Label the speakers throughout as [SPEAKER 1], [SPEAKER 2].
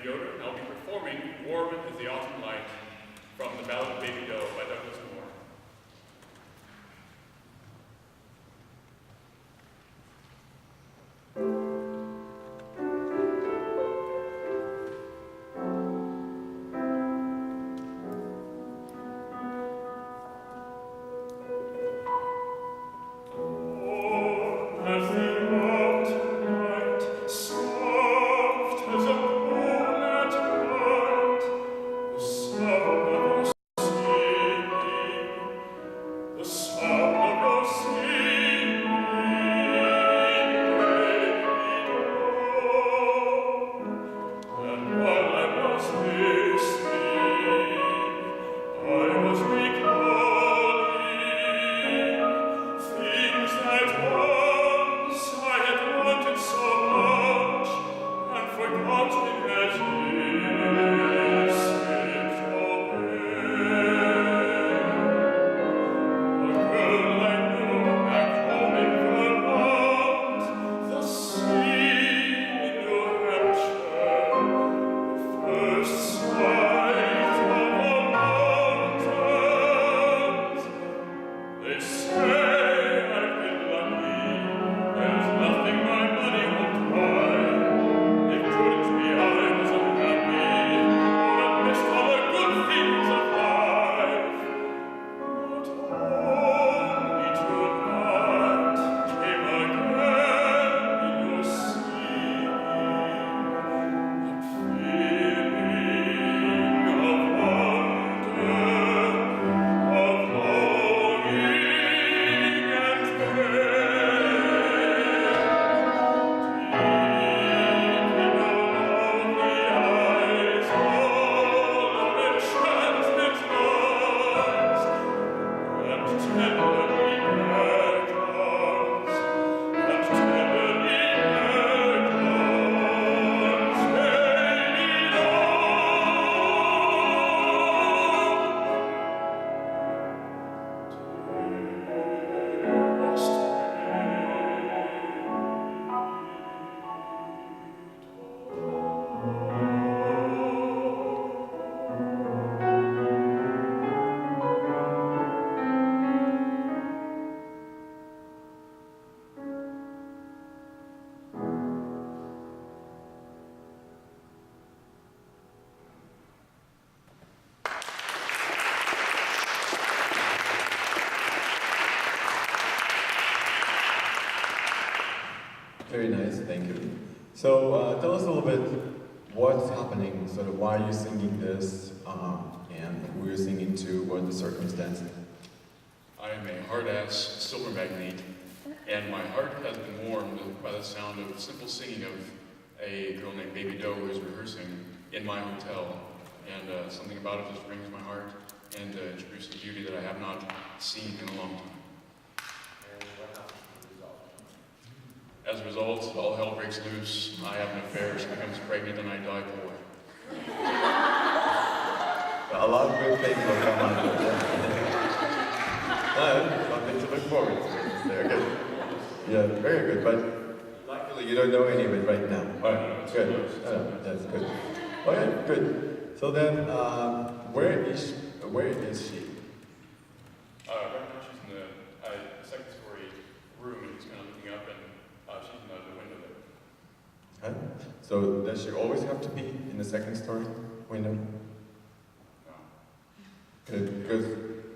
[SPEAKER 1] Yoder, and I'll be performing Warm as the Autumn Light from the Ballad of Baby Doe by Douglas Moore.
[SPEAKER 2] Very nice, thank you. So tell us a little bit what's happening, sort of why are you singing this, and who you're singing to, what are the circumstances?
[SPEAKER 1] I am a hard-ass silver magnate, and my heart has been warmed by the sound of simple singing of a girl named Baby Doe who is rehearsing in my hotel, and something about it just brings my heart and introduces beauty that I have not seen in a long time. As a result, all hell breaks loose, I have an affair, she becomes pregnant, and I die poor.
[SPEAKER 2] A lot of good things will come out of that. Something to look forward to. Very good. Yeah, very good, but luckily you don't know any of it right now. All right, good. That's good. Okay, good. So then, where is she?
[SPEAKER 1] Right now she's in the second story room, and she's kind of looking up, and she's in the window there.
[SPEAKER 2] Huh? So does she always have to be in the second story window?
[SPEAKER 1] No.
[SPEAKER 2] Good, because,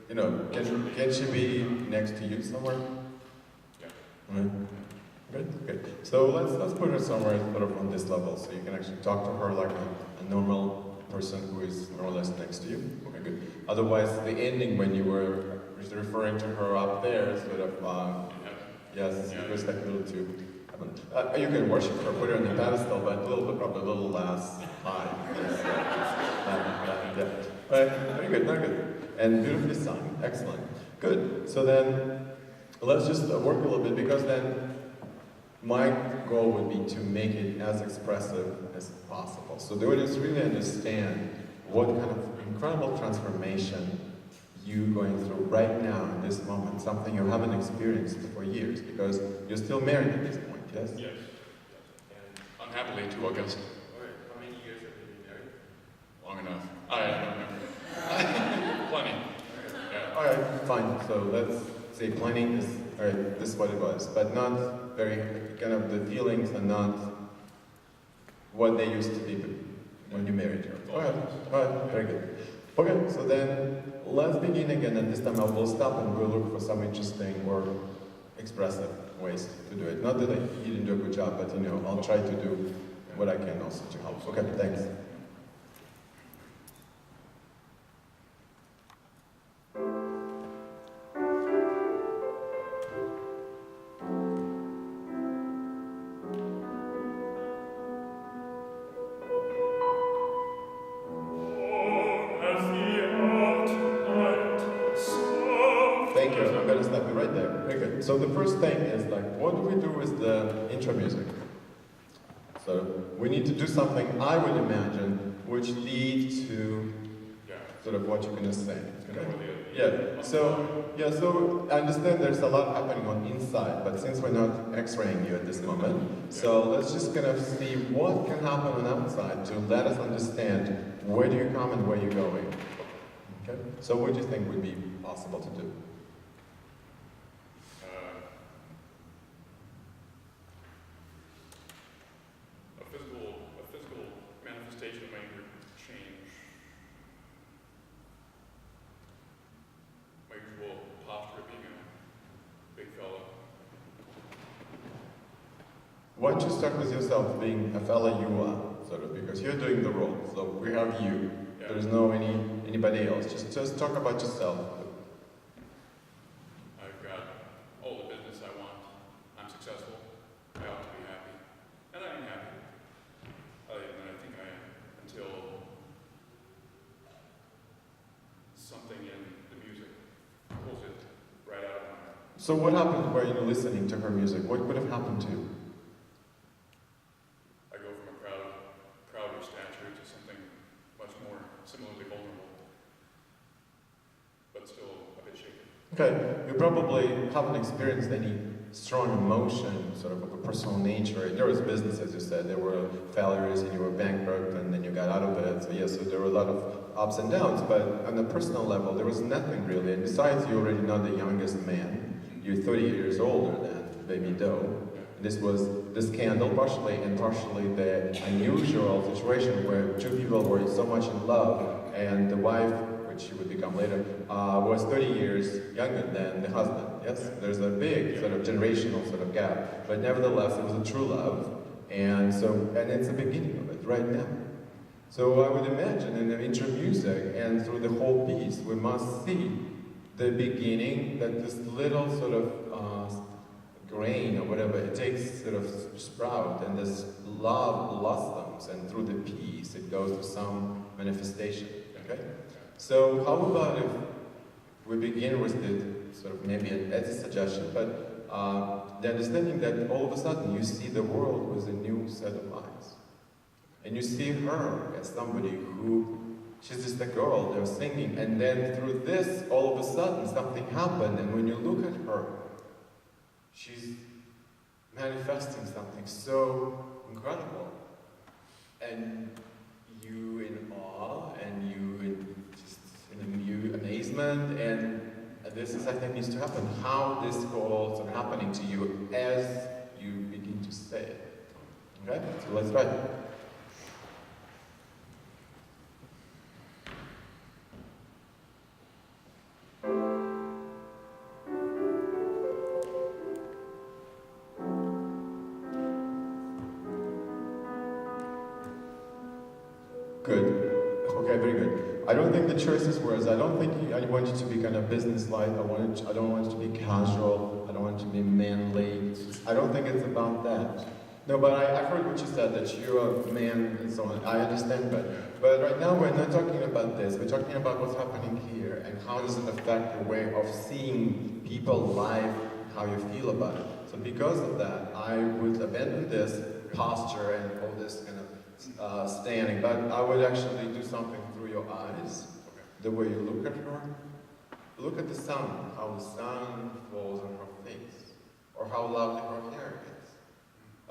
[SPEAKER 2] you know, can she be next to you somewhere?
[SPEAKER 1] Yeah.
[SPEAKER 2] Right. Good, good. So let's put her somewhere sort of on this level, so you can actually talk to her like a normal person who is more or less next to you. Okay, good. Otherwise, the ending when you were referring to her up there, sort of, yes, it was like a little too. You can worship her, put her on the pedestal, but a little bit, probably a little less high. Yes, yeah. Right, very good, very good. And beautifully sung, excellent. Good, so then let's just work a little bit, because then my goal would be to make it as expressive as possible. So the audience really understand what kind of incredible transformation you going through right now in this moment, something you haven't experienced for years, because you're still married at this point, yes?
[SPEAKER 1] Yes. And I'm happily to Augusta.
[SPEAKER 2] Okay. How many years have you been married?
[SPEAKER 1] Long enough. I don't remember. Plenty. Yeah.
[SPEAKER 2] Alright, fine. So let's say plenty is, alright, this is what it was. But not very, kind of the feelings are not what they used to be when you married her. Alright, very good. Okay, so then let's begin again, and this time I will stop and we'll look for some interesting or expressive ways to do it. Not that you didn't do a good job, but I'll try to do what I can also to help. Okay, thanks. Thank you. I'm going to stop you right there. Very good. So the first thing is what do we do with the intro music? So we need to do something, I would imagine, which leads to sort of what you're going to say. Okay? So I understand there's a lot happening on inside, but since we're not x-raying you at this moment, so let's just kind of see what can happen on outside to let us understand where do you come and where you're going. Okay? So what do you think would be possible to do?
[SPEAKER 1] A physical manifestation of anger change. My usual posture of being a big fella.
[SPEAKER 2] Why don't you start with yourself being a fella you are, sort of, because you're doing the role. So we have you.
[SPEAKER 1] Yeah.
[SPEAKER 2] There's no anybody else. Just talk about yourself.
[SPEAKER 1] I've got all the business I want. I'm successful. I ought to be happy. And I am happy. Other than I think I am. Until something in the music pulls it right out of my heart.
[SPEAKER 2] So what happened while you're listening to her music? What would have happened to you?
[SPEAKER 1] I go from a prouder stature to something much more similarly vulnerable, but still a bit shaken.
[SPEAKER 2] Okay, you probably haven't experienced any strong emotion, sort of a personal nature. There was business, as you said. There were failures, and you were bankrupt, and then you got out of it. So yes, so there were a lot of ups and downs. But on a personal level, there was nothing really. And besides, you're already not the youngest man. You're 30 years older than Baby Doe. This was the scandal partially, and partially the unusual situation where two people were so much in love, and the wife, which she would become later, was 30 years younger than the husband. Yes, there's a big sort of generational sort of gap, but nevertheless, it was a true love, and it's the beginning of it right now. So I would imagine in the intro music and through the whole piece, we must see the beginning, that this little sort of grain or whatever, it takes sort of sprout, and this love blossoms, and through the piece it goes to some manifestation. Okay? So how about if we begin with the sort of, maybe as a suggestion, but the understanding that all of a sudden you see the world with a new set of eyes. And you see her as somebody who, she's just a girl, they're singing, and then through this, all of a sudden something happened, and when you look at her, she's manifesting something so incredible. And you in awe, and you in just in amazement, and this is, I think, needs to happen. How this goes are happening to you as you begin to say it. Okay? So let's try it. Good. Okay, very good. I don't think the choices were, I don't think I want you to be kind of business-like. I don't want it to be casual. I don't want it to be manly. I don't think it's about that. No, but I heard what you said, that you're a man and so on. I understand, but right now we're not talking about this. We're talking about what's happening here and how does it affect your way of seeing people, life, how you feel about it. So because of that, I would abandon this posture and all this kind of standing, but I would actually do something through your eyes, the way you look at her. Look at the sun, how the sun falls on her face, or how lovely her hair is.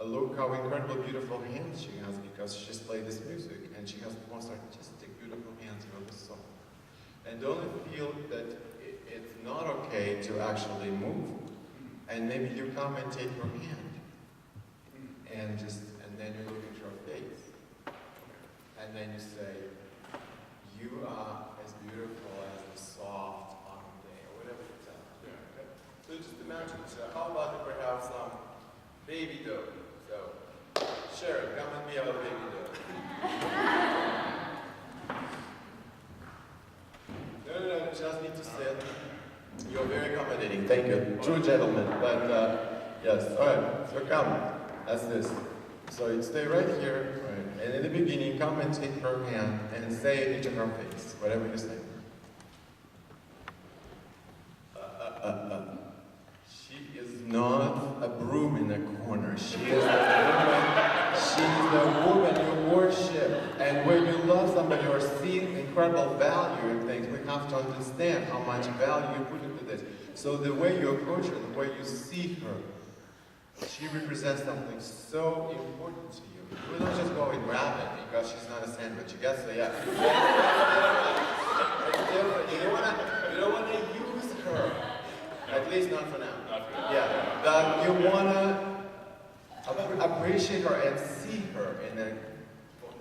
[SPEAKER 2] look how incredible beautiful hands she has because she just played this music and she has most artistic, beautiful hands, really soft. And don't feel that it's not okay to actually move. And maybe you come and take her hand and then you look at her face. And then you say, you are as beautiful as the soft autumn day, or whatever you tell her. Yeah. Okay? So just imagine, how about if we have some baby dough? So, Sharon, come and be our baby dough. No, you just need to sit. You're very accommodating, thank you. True gentleman, but yes, alright, so come. That's this. So you stay right here, right? And in the beginning, come and take her hand and say it into her face, whatever you say. She is not a broom in the corner. She is a woman. She's the woman you worship. And when you love somebody or see incredible value in things, we have to understand how much value you put into this. So the way you approach her, the way you see her, she represents something so important to you. You don't just go and grab it because she's not a sandwich. You guess so, yeah. It's different. You don't want to use her. At least not for now. Yeah. But you want to appreciate her and see her in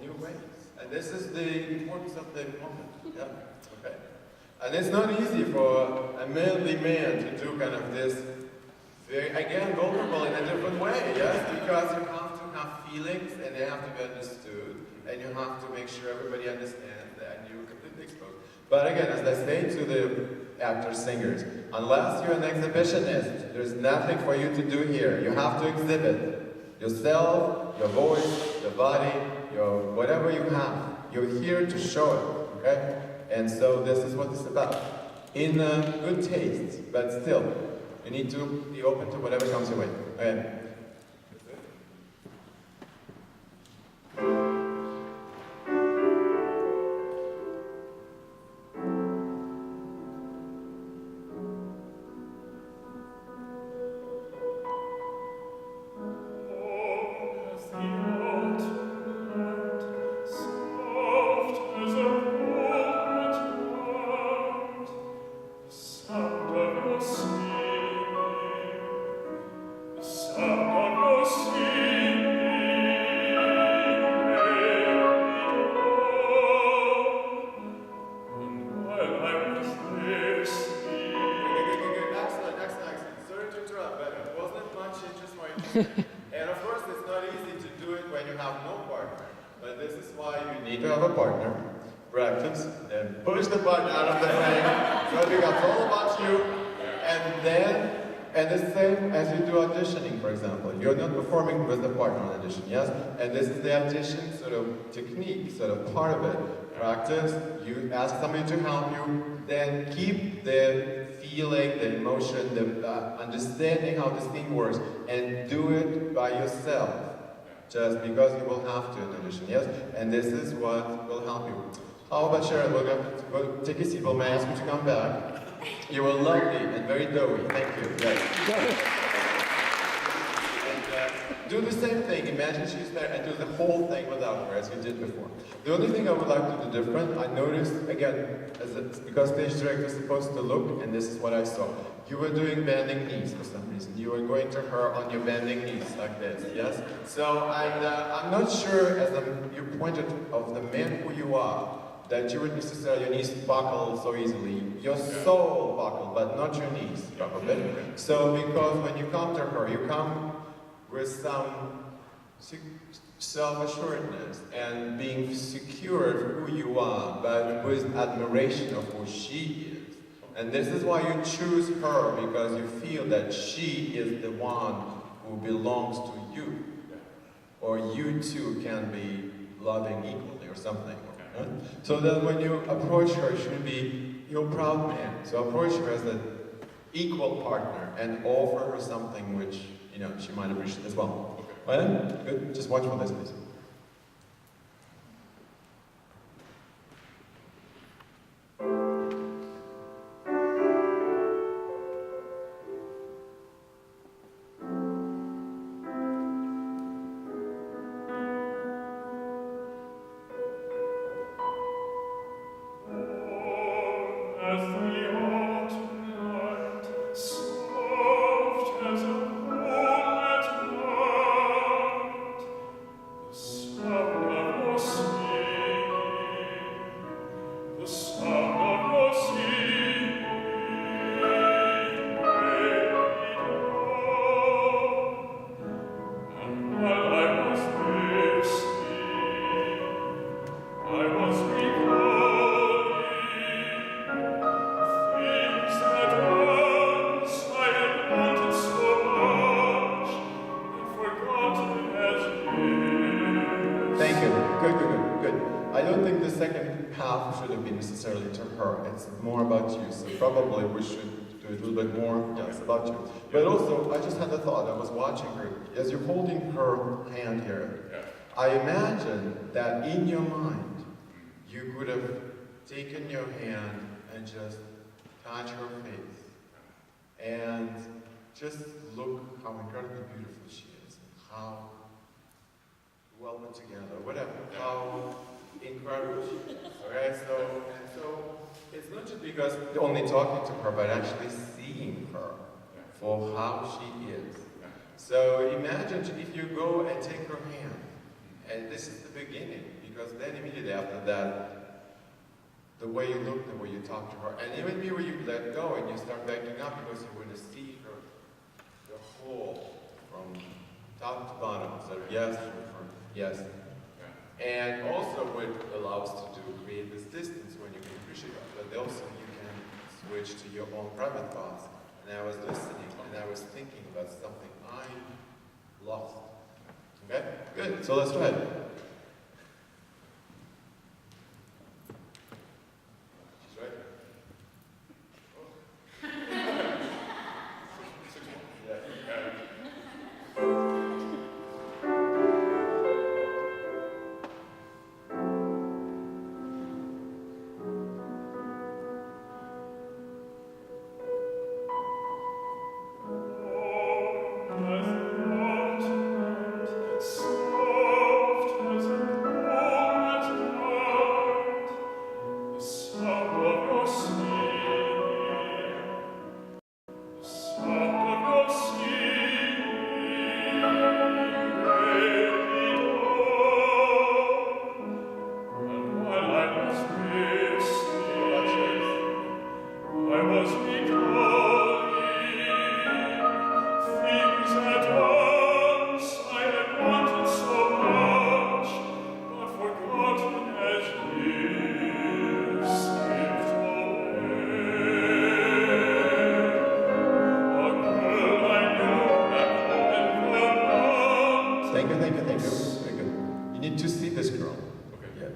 [SPEAKER 2] new ways. And this is the importance of the moment. Yeah. Okay. And it's not easy for a manly man to do kind of this very, again, vulnerable in a different way, yes? Because you have to have feelings and they have to be understood and you have to make sure everybody understands that and you're completely exposed. But again, as I say to the actors, singers, unless you're an exhibitionist, there's nothing for you to do here. You have to exhibit yourself, your voice, your body, your whatever you have. You're here to show it, okay? And so this is what it's about. In good taste, but still, you need to be open to whatever comes your way. Okay? And of course, it's not easy to do it when you have no partner. But this is why you need to have a partner, practice, and push the partner out of the thing, so it becomes all about you. And the same as you do auditioning, for example. You're not performing with the partner on audition, yes? And this is the audition sort of technique, sort of part of it. Practice, you ask somebody to help you, then keep the feeling, the emotion, the understanding how this thing works, and do it by yourself. Just because you will have to in audition, yes? And this is what will help you. How about Sharon? We'll go take a seat. Well, may I ask you to come back? You were lovely and very doughy. Thank you. Yes. And do the same thing. Imagine she's there and do the whole thing without her, as you did before. The only thing I would like to do different, I noticed, again, because stage director is supposed to look, and this is what I saw. You were doing bending knees for some reason. You were going to her on your bending knees like this, yes? So I'm not sure, as you pointed of the man who you are, that you would necessarily, your knees buckle so easily. Your soul buckle, but not your knees, probably. So because when you come to her, you come with some self-assuredness and being secure of who you are, but with admiration of who she is. And this is why you choose her, because you feel that she is the one who belongs to you. Or you two can be loving equally or something. Right? So then when you approach her, you should be your proud man. So approach her as an equal partner and offer her something which, she might appreciate as well. Okay. Right? Good. Just watch for this, please. necessarily to her. It's more about you. So probably we should do it a little bit more. Yes, about you. But also, I just had a thought. I was watching her as you're holding her hand here. I imagine that in your mind, you could have taken your hand and just touch her face and just look how incredibly beautiful she is, and how well put together, whatever, how incredible she is. Okay, so it's not just because only talking to her, but actually seeing her for how she is. So imagine if you go and take her hand, and this is the beginning, because then immediately after that, the way you look, the way you talk to her, and even maybe you let go and you start backing up because you want to see her, the whole, from top to bottom, so yes, yes. And also what it allows to do, create this distance when you can appreciate it, but also you can switch to your own private thoughts. And I was listening, and I was thinking about something I lost. Okay? Good. So let's try it. She's right.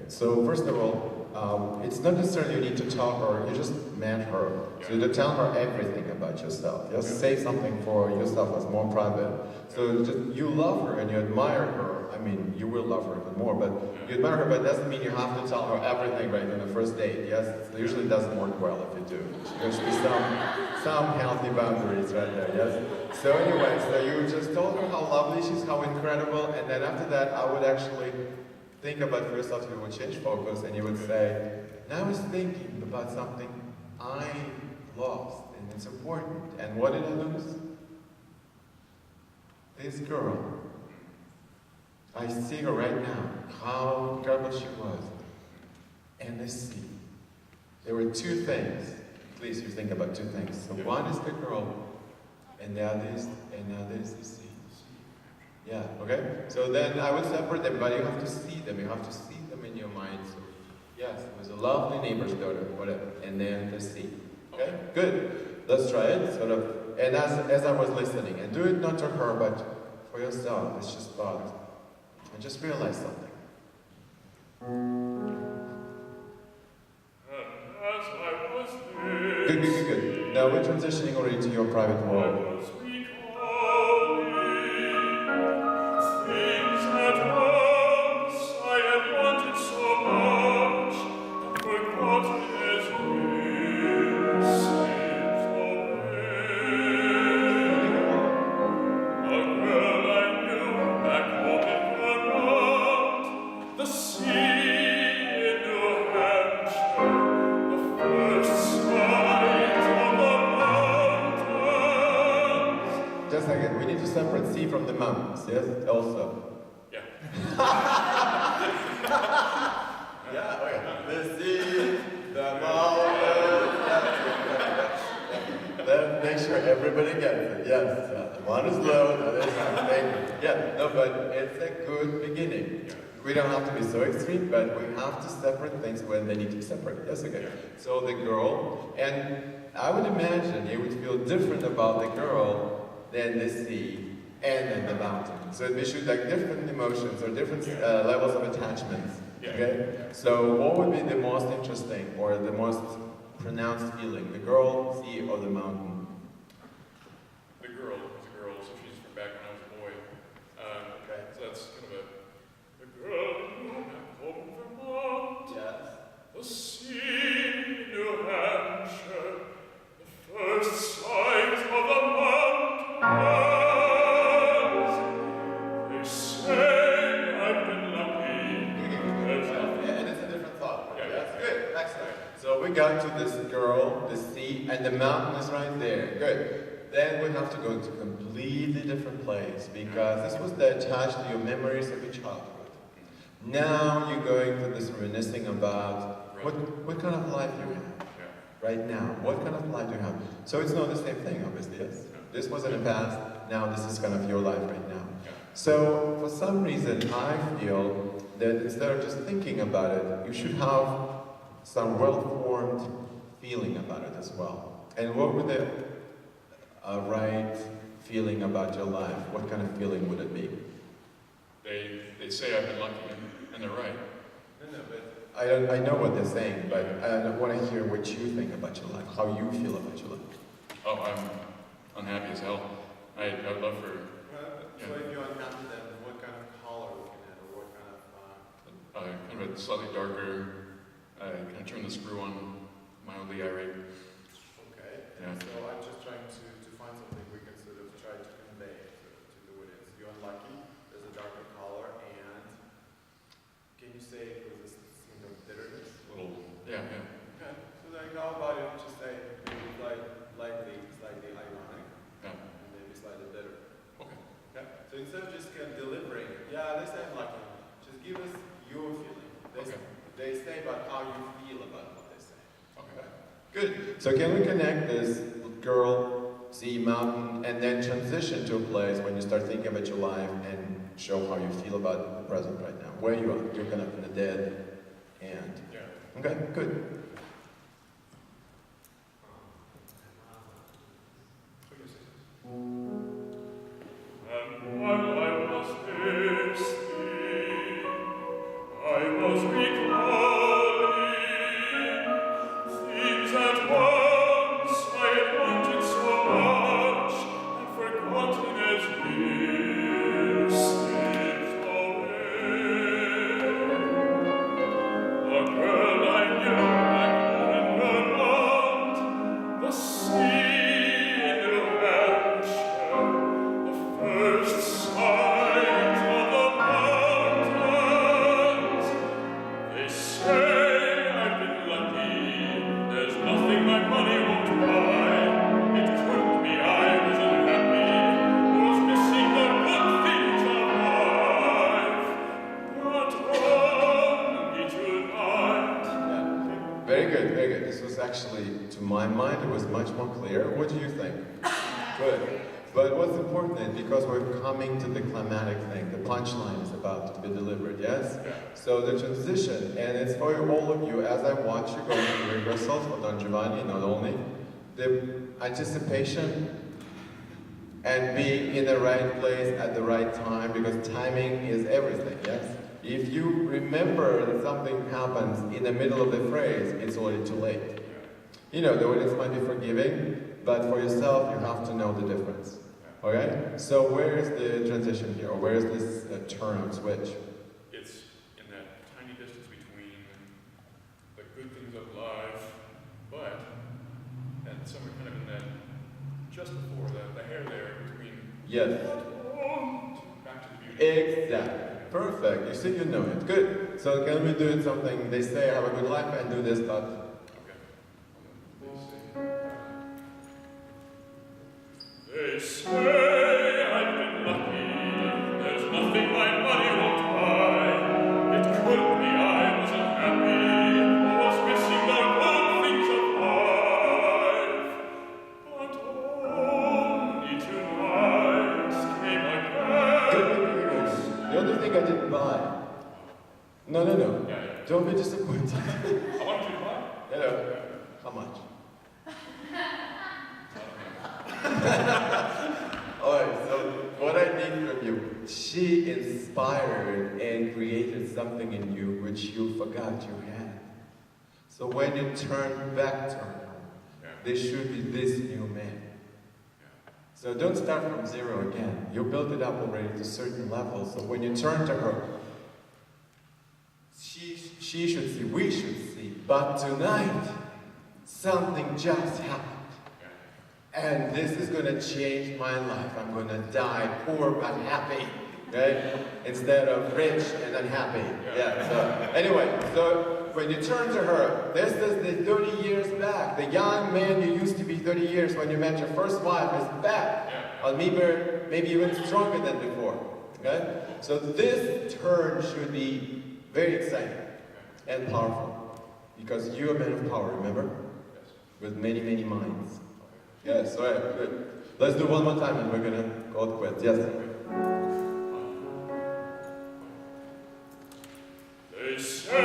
[SPEAKER 2] So first of all, it's not necessarily you need to tell her, you just met her. So you tell her everything about yourself. Just say something for yourself that's more private. So just, you love her and you admire her. I mean, you will love her even more, but you admire her, but it doesn't mean you have to tell her everything right on the first date. Yes, it usually doesn't work well if you do. There should be some healthy boundaries right there, yes? So anyway, so you just told her how lovely she is, how incredible, and then after that, I would actually think about for yourself, you would change focus and you would say, now I was thinking about something I lost and it's important. And what did I lose? This girl. I see her right now, how incredible she was. And I see, there were two things. Please, you think about two things. So one is the girl, and the other is the sea. Yeah, okay? So then I would separate them, but you have to see them. You have to see them in your mind. So, yes, it was a lovely neighbor's daughter, whatever. And then the sea. Okay? Good. Let's try it. Sort of. And as I was listening, and do it not to her, but for yourself. It's just thought. And just realize something. Good. Now we're transitioning already to your private world. Separate sea from the mountains, yes? Also.
[SPEAKER 1] Yeah.
[SPEAKER 2] Yeah, okay. The sea, the mountains. Then make sure everybody gets it, yes. One is low, the other is high. Yeah, no, but it's a good beginning. Yeah. We don't have to be so extreme, but we have to separate things when they need to be separated. Yes, okay. So the girl, and I would imagine you would feel different about the girl than the sea, and then the mountain. So we should like different emotions or different levels of attachments
[SPEAKER 1] Yeah.
[SPEAKER 2] Okay? So what would be the most interesting or the most pronounced feeling? The girl, sea, or the mountain?
[SPEAKER 1] The girl is a girl, so she's from back when I was a boy.
[SPEAKER 2] Okay.
[SPEAKER 1] So that's kind of a girl who had home Vermont,
[SPEAKER 2] Yes.
[SPEAKER 1] the sea, New Hampshire, the first sight of the mountains. They say I've been lucky.
[SPEAKER 2] And it's a different thought.
[SPEAKER 1] Yeah,
[SPEAKER 2] That's
[SPEAKER 1] yeah.
[SPEAKER 2] good. Excellent. So we got to this girl, the sea, and the mountain is right there. Good. Then we have to go to a completely different place because this was attached to your memories of your childhood. Now you're going to this reminiscing about what kind of life you have right now. What kind of life do you have? So it's not the same thing, obviously, yes? This was in the past, now this is kind of your life right now. So for some reason, I feel that instead of just thinking about it, you should have some well-formed feeling about it as well. And what would the right feeling about your life, what kind of feeling would it be?
[SPEAKER 1] They say I've been lucky, and they're right.
[SPEAKER 2] No, but I know what they're saying, but I want to hear what you think about your life, how you feel about your life.
[SPEAKER 1] Oh, I'm unhappy as hell. I would love for...
[SPEAKER 2] So if you're unhappy, then what kind of color we can have, or what kind of...
[SPEAKER 1] kind of a slightly darker, kind of turn the screw on, mildly irate.
[SPEAKER 2] Okay,
[SPEAKER 1] Yeah.
[SPEAKER 2] so I'm just trying to find something we can sort of try to convey to the audience. You're unlucky, there's a darker color, and can you say it with a scene of bitterness?
[SPEAKER 1] A little, yeah.
[SPEAKER 2] Okay, so then how about it, just say maybe slightly ironic,
[SPEAKER 1] Yeah.
[SPEAKER 2] and maybe slightly bitter.
[SPEAKER 1] Okay.
[SPEAKER 2] Okay, so instead of just kind of delivering, yeah, they say I'm lucky, just give us your feeling. They say about how you feel about what they say.
[SPEAKER 1] Okay.
[SPEAKER 2] Good. So can we connect this girl, sea, mountain, and then transition to a place when you start thinking about your life and show how you feel about the present right now, where you are. You're kind of in the dead end.
[SPEAKER 1] Yeah.
[SPEAKER 2] Okay, good.
[SPEAKER 1] And while I was thirsty, I was recalling things that once I had wanted so much and forgotten as years slipped away. A girl I knew back home in Vermont, the sea. First sight of the mountains. They say I've been lucky. There's nothing my money won't buy. It couldn't be I was unhappy, was missing the good things of life. But only tonight.
[SPEAKER 2] Very good, very good. This was actually, to my mind, it was much more clear. What do you think? Good. But what's important is because we're coming to the climatic thing, the punchline is about to be delivered, yes?
[SPEAKER 1] Yeah.
[SPEAKER 2] So the transition, and it's for all of you, as I watch you go through rehearsals for Don Giovanni, not only, the anticipation and being in the right place at the right time, because timing is everything, yes? If you remember that something happens in the middle of the phrase, it's already too late. You know, the audience might be forgiving, but for yourself, you have to know the difference. Okay? So where is the transition here? Or where is this turn, switch?
[SPEAKER 1] It's in that tiny distance between the good things of life, and somewhere kind of in that, just before the hair there between.
[SPEAKER 2] Yes.
[SPEAKER 1] Back to the beauty.
[SPEAKER 2] Exactly. Perfect. You see, you know it. Good. So can we do something? They say have a good life and do this, but.
[SPEAKER 1] They say I've been lucky, there's nothing my money won't buy. It could be I was unhappy, or was missing the good things of life. But only tonight came again.
[SPEAKER 2] The other thing I didn't buy. No.
[SPEAKER 1] Yeah.
[SPEAKER 2] Don't be disappointed.
[SPEAKER 1] I want you to buy.
[SPEAKER 2] Hello. How much? Alright, so what I need underneath from you, she inspired and created something in you which you forgot you had. So when you turn back to her, there should be this new man. So don't start from zero again. You built it up already to certain levels. So when you turn to her, she should see, we should see. But tonight, something just happened. And this is going to change my life. I'm going to die poor but happy. Okay? Instead of rich and unhappy. Yeah. So anyway, so when you turn to her, this is the 30 years back. The young man you used to be 30 years when you met your first wife is back. Or maybe even stronger than before. Okay? So this turn should be very exciting and powerful. Because you're a man of power, remember? With many, many minds. Yes, all right, good. Let's do one more time and we're going to call it quits. Yes?
[SPEAKER 1] They say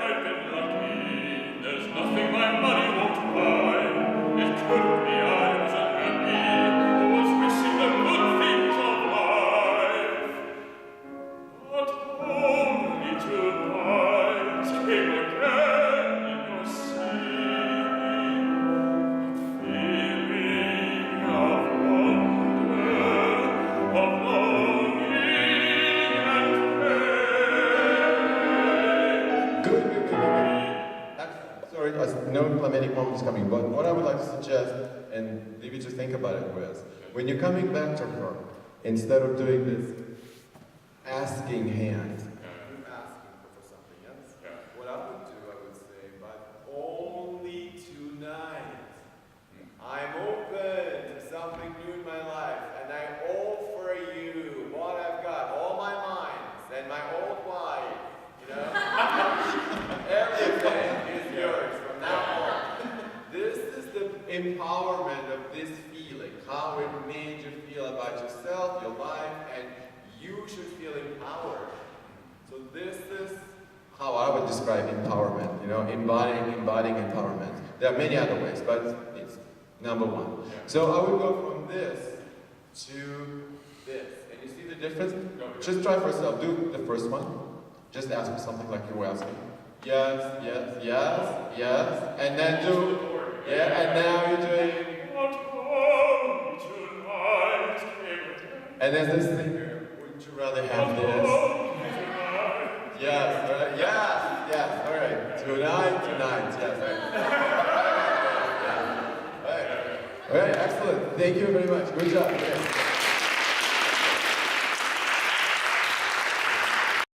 [SPEAKER 1] I've been lucky. There's nothing my money won't buy. It couldn't be I was unhappy or was missing the good things of life. But only tonight came again in your sleep. Feeling of wonder, of longing and pain.
[SPEAKER 2] Good. Sorry, I know climatic moment is coming, but what I would like to suggest, and leave you to think about it, was when you're coming back to her, instead of doing this asking hand, asking for something else, what I would do, I would say, but only tonight. I'm open to something new in my life, and I offer you what I've got, all my minds, and my old wife, you know? Everything is yours from now on. This is the empowerment of this feeling, how it made you feel about yourself, your life, and you should feel empowered. So this is how I would describe empowerment, you know, embodying empowerment. There are many other ways, but it's number one. So I would go from this to this. And you see the difference? Just try for yourself. Do the first one. Just ask for something like you were asking. Yes. And then do, and now you're doing, and there's this thing here. Would you rather have this? Yes, right? Yes, all right. Tonight, yes, right. All right, excellent. Thank you very much. Good job. Yes.